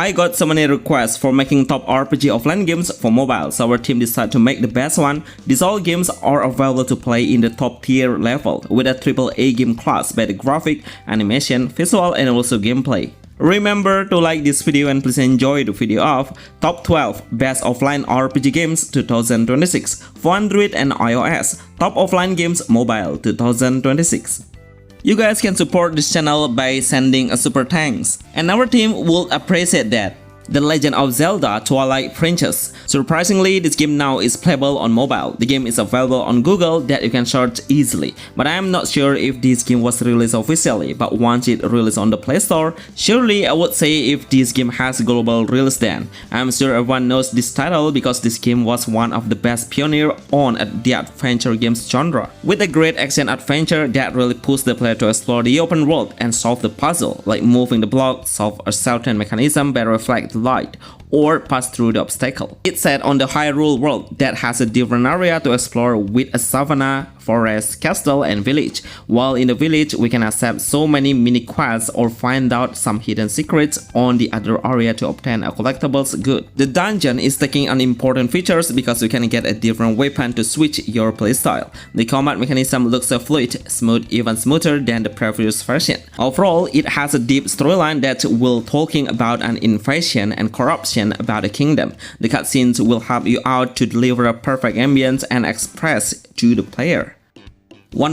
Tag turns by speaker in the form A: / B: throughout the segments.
A: I got so many requests for making top RPG offline games for mobile, so our team decided to make the best one. These all games are available to play in the top tier level with a AAA game class by the graphic, animation, visual and also gameplay. Remember to like this video and please enjoy the video of Top 12 Best Offline RPG Games 2026 for Android and iOS, Top Offline Games Mobile 2026. You guys can support this channel by sending a super thanks, and our team will appreciate that. The Legend of Zelda Twilight Princess. Surprisingly, this game now is playable on mobile. The game is available on Google that you can search easily. But I am not sure if this game was released officially, but once it released on the Play Store, surely I would say if this game has a global release then. I'm sure everyone knows this title because this game was one of the best pioneer on the adventure games genre. With a great action adventure that really pushed the player to explore the open world and solve the puzzle, like moving the block, solve a certain mechanism by reflect light, or pass through the obstacle. It's set on the Hyrule world that has a different area to explore with a savanna, forest, castle and village. While in the village we can accept so many mini quests or find out some hidden secrets on the other area to obtain a collectibles good. The dungeon is taking on important features because you can get a different weapon to switch your playstyle. The combat mechanism looks so fluid, smooth, even smoother than the previous version. Overall, it has a deep storyline that will talking about an invasion and corruption about a kingdom. The cutscenes will help you out to deliver a perfect ambience and express to the player.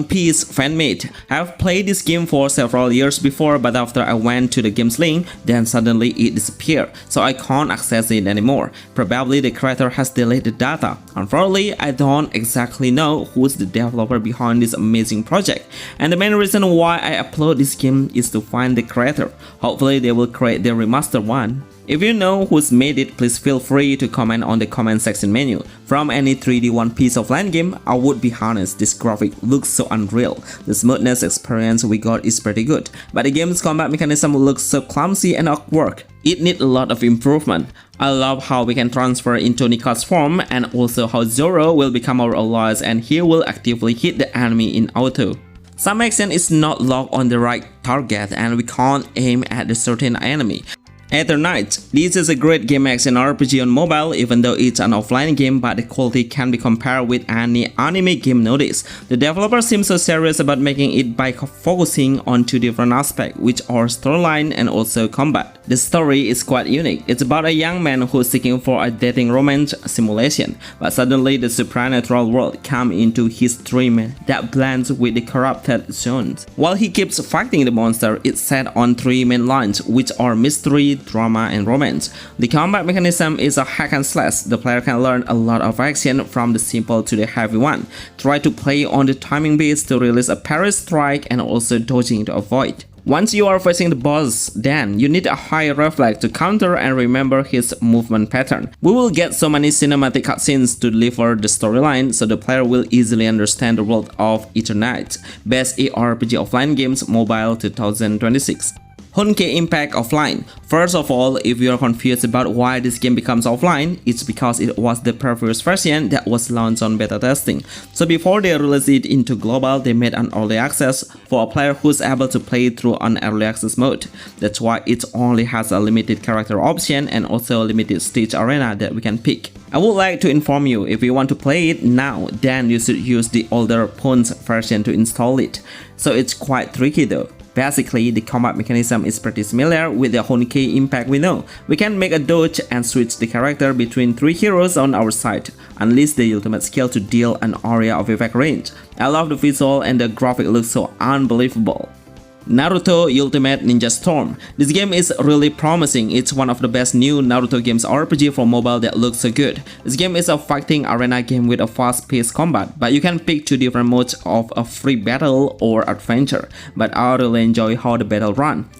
A: Piece Fanmate. I've played this game for several years before, but after I went to the game's link, then suddenly it disappeared, so I can't access it anymore. Probably the creator has deleted the data. Unfortunately, I don't exactly know who's the developer behind this amazing project, and the main reason why I upload this game is to find the creator. Hopefully they will create the remastered one. If you know who's made it, please feel free to comment on the comment section menu. From any 3D One Piece offline game, I would be honest, this graphic looks so unreal. The smoothness experience we got is pretty good, but the game's combat mechanism looks so clumsy and awkward. It needs a lot of improvement. I love how we can transfer into Nika's form and also how Zoro will become our allies and he will actively hit the enemy in auto. Some action is not locked on the right target and we can't aim at a certain enemy. Eternights. This is a great game action RPG on mobile even though it's an offline game, but the quality can be compared with any anime game nowadays. The developer seems so serious about making it by focusing on two different aspects, which are storyline and also combat. The story is quite unique. It's about a young man who's seeking for a dating romance simulation, but suddenly the supernatural world comes into his dream that blends with the corrupted zones. While he keeps fighting the monster, it's set on three main lines, which are mystery, drama and romance. The combat mechanism is a hack and slash. The player can learn a lot of action from the simple to the heavy one. Try to play on the timing beats to release a parry strike and also dodging to avoid. Once you are facing the boss, then you need a high reflex to counter and remember his movement pattern. We will get so many cinematic cutscenes to deliver the storyline, so the player will easily understand the world of Eternights. Best ARPG offline games mobile 2026. Honkai Impact Offline. First of all, if you are confused about why this game becomes offline, it's because it was the previous version that was launched on beta testing. So before they released it into global, they made an early access for a player who's able to play through an early access mode. That's why it only has a limited character option and also a limited stage arena that we can pick. I would like to inform you, if you want to play it now, then you should use the older Pwn's version to install it. So it's quite tricky though. Basically, the combat mechanism is pretty similar with the Honkai Impact we know. We can make a dodge and switch the character between three heroes on our side, unleash the ultimate skill to deal an area of effect range. I love the visual and the graphic looks so unbelievable. Naruto Ultimate Ninja Storm. This game is really promising. It's one of the best new Naruto games RPG for mobile that looks so good. This game is a fighting arena game with a fast-paced combat, but you can pick two different modes of a free battle or adventure. But I really enjoy how the battle run.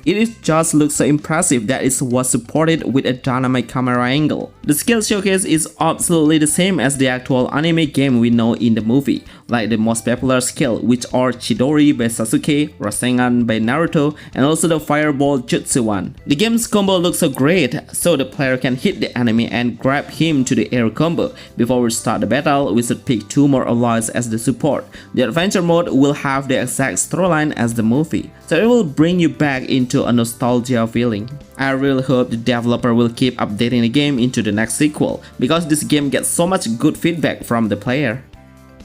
A: Just looks so impressive that it was supported with a dynamic camera angle. The skill showcase is absolutely the same as the actual anime game we know in the movie, like the most popular skill, which are Chidori by Sasuke, Rasengan by play Naruto, and also the fireball jutsu one. The game's combo looks so great, so the player can hit the enemy and grab him to the air combo. Before we start the battle, we should pick 2 more allies as the support. The adventure mode will have the exact storyline as the movie, so it will bring you back into a nostalgia feeling. I really hope the developer will keep updating the game into the next sequel, because this game gets so much good feedback from the player.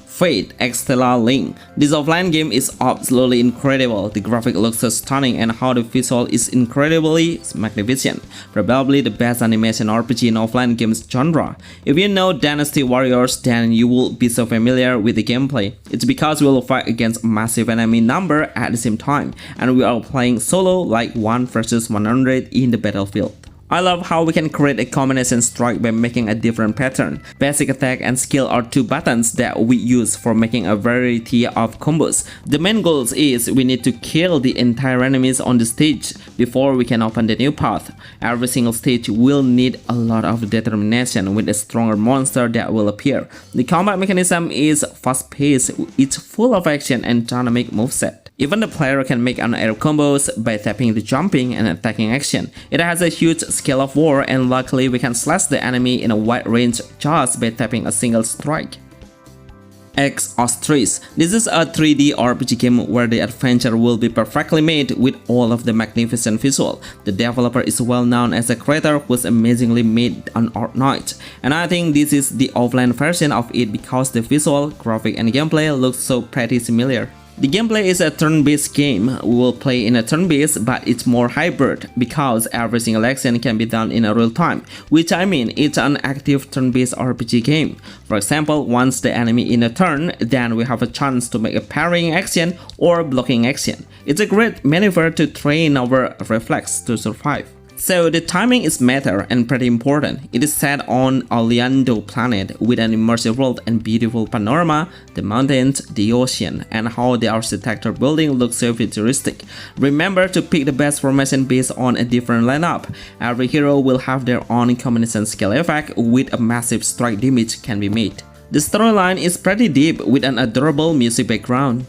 A: Fate Extella Link. This offline game is absolutely incredible. The graphic looks so stunning and how the visual is incredibly magnificent. Probably the best animation RPG in offline games genre. If you know Dynasty Warriors, then you will be so familiar with the gameplay. It's because we will fight against a massive enemy number at the same time, and we are playing solo like 1 versus 100 in the battlefield. I love how we can create a combination strike by making a different pattern. Basic attack and skill are 2 buttons that we use for making a variety of combos. The main goal is we need to kill the entire enemies on the stage before we can open the new path. Every single stage will need a lot of determination with a stronger monster that will appear. The combat mechanism is fast-paced, it's full of action and dynamic moveset. Even the player can make on-air combos by tapping the jumping and attacking action. It has a huge scale of war, and luckily we can slash the enemy in a wide range just by tapping a single strike. Oris. This is a 3D RPG game where the adventure will be perfectly made with all of the magnificent visual. The developer is well known as a creator who's amazingly made an Eternights, and I think this is the offline version of it because the visual, graphic and gameplay looks so pretty similar. The gameplay is a turn-based game. We will play in a turn-based, but it's more hybrid because every single action can be done in a real time, which I mean it's an active turn-based RPG game. For example, once the enemy in a turn, then we have a chance to make a parrying action or blocking action. It's a great maneuver to train our reflex to survive. So the timing is matter and pretty important. It is set on Orlando planet with an immersive world and beautiful panorama, the mountains, the ocean, and how the architecture building looks so futuristic. Remember to pick the best formation based on a different lineup. Every hero will have their own combination skill effect with a massive strike damage can be made. The storyline is pretty deep with an adorable music background.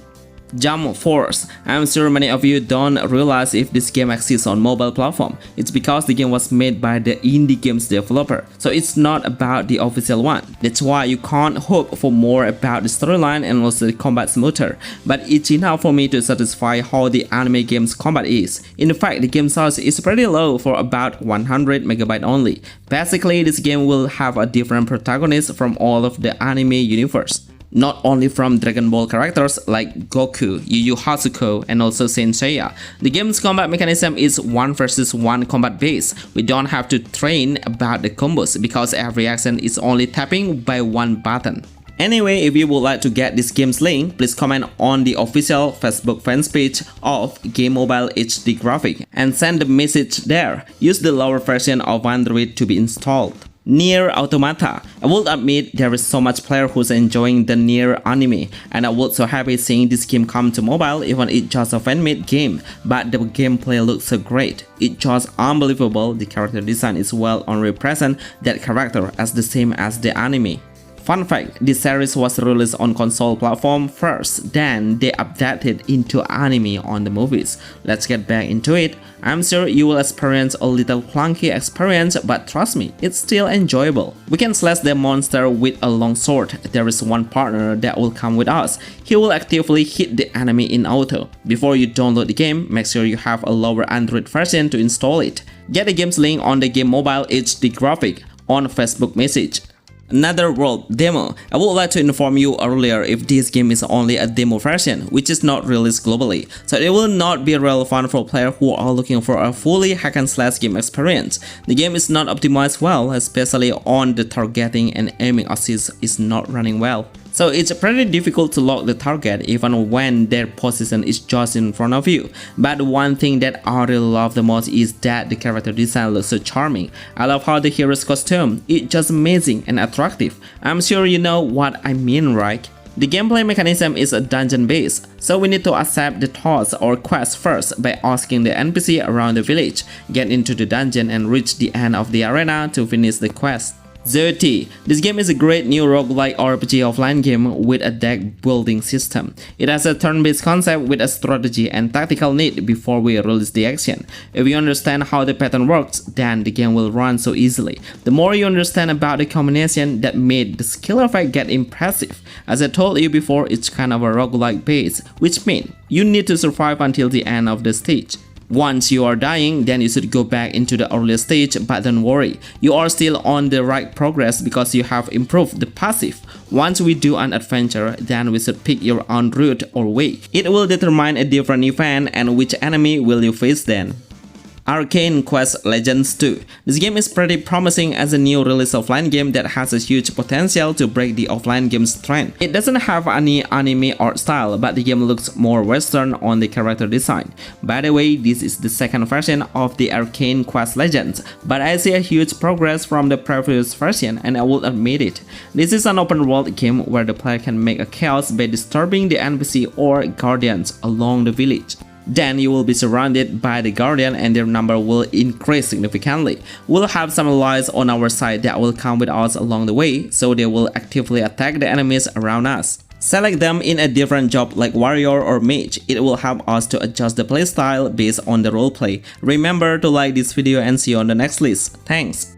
A: Jump Force. I'm sure many of you don't realize if this game exists on mobile platform. It's because the game was made by the indie games developer, so it's not about the official one. That's why you can't hope for more about the storyline and also the combat smoother, but it's enough for me to satisfy how the anime game's combat is. In fact, the game size is pretty low for about 100 MB only. Basically, this game will have a different protagonist from all of the anime universe. Not only from Dragon Ball characters like Goku, Yu Yu Hakusho, and also Saint Seiya. The game's combat mechanism is 1 versus 1 combat base. We don't have to train about the combos because every action is only tapping by 1 button. Anyway, if you would like to get this game's link, please comment on the official Facebook fans page of GameMobile HDgraphic and send the message there. Use the lower version of Android to be installed. Nier Automata. I will admit there is so much player who's enjoying the Nier anime, and I was so happy seeing this game come to mobile even it's just a fan-made game, but the gameplay looks so great. It's just unbelievable. The character design is well on represent that character as the same as the anime. Fun fact, this series was released on console platform first, then they updated into anime on the movies. Let's get back into it. I'm sure you will experience a little clunky experience, but trust me, it's still enjoyable. We can slash the monster with a long sword. There is one partner that will come with us. He will actively hit the enemy in auto. Before you download the game, make sure you have a lower Android version to install it. Get the game's link on the GameMobile HDgraphic on Facebook message. Nether World demo. I would like to inform you earlier if this game is only a demo version, which is not released globally, so it will not be relevant for players who are looking for a fully hack and slash game experience. The game is not optimized well, especially on the targeting, and aiming assist is not running well. So it's pretty difficult to lock the target even when their position is just in front of you. But one thing that I really love the most is that the character design looks so charming. I love how the hero's costume is just amazing and attractive. I'm sure you know what I mean, right? The gameplay mechanism is a dungeon based, so we need to accept the task or quest first by asking the NPC around the village, get into the dungeon and reach the end of the arena to finish the quest. Zoeti. This game is a great new roguelike RPG offline game with a deck building system. It has a turn-based concept with a strategy and tactical need before we release the action. If you understand how the pattern works, then the game will run so easily. The more you understand about the combination that made the skill effect get impressive. As I told you before, it's kind of a roguelike base, which means you need to survive until the end of the stage. Once you are dying, then you should go back into the earlier stage, but don't worry, you are still on the right progress because you have improved the passive. Once we do an adventure, then we should pick your own route or way. It will determine a different event and which enemy will you face then. Arcane Quest Legends 2. This game is pretty promising as a new release offline game that has a huge potential to break the offline game's trend. It doesn't have any anime art style, but the game looks more western on the character design. By the way, this is the second version of the Arcane Quest Legends, but I see a huge progress from the previous version and I will admit it. This is an open world game where the player can make a chaos by disturbing the NPC or guardians along the village. Then you will be surrounded by the guardian and their number will increase significantly. We'll have some allies on our side that will come with us along the way, so they will actively attack the enemies around us. Select them in a different job like warrior or mage. It will help us to adjust the playstyle based on the roleplay. Remember to like this video and see you on the next list. Thanks.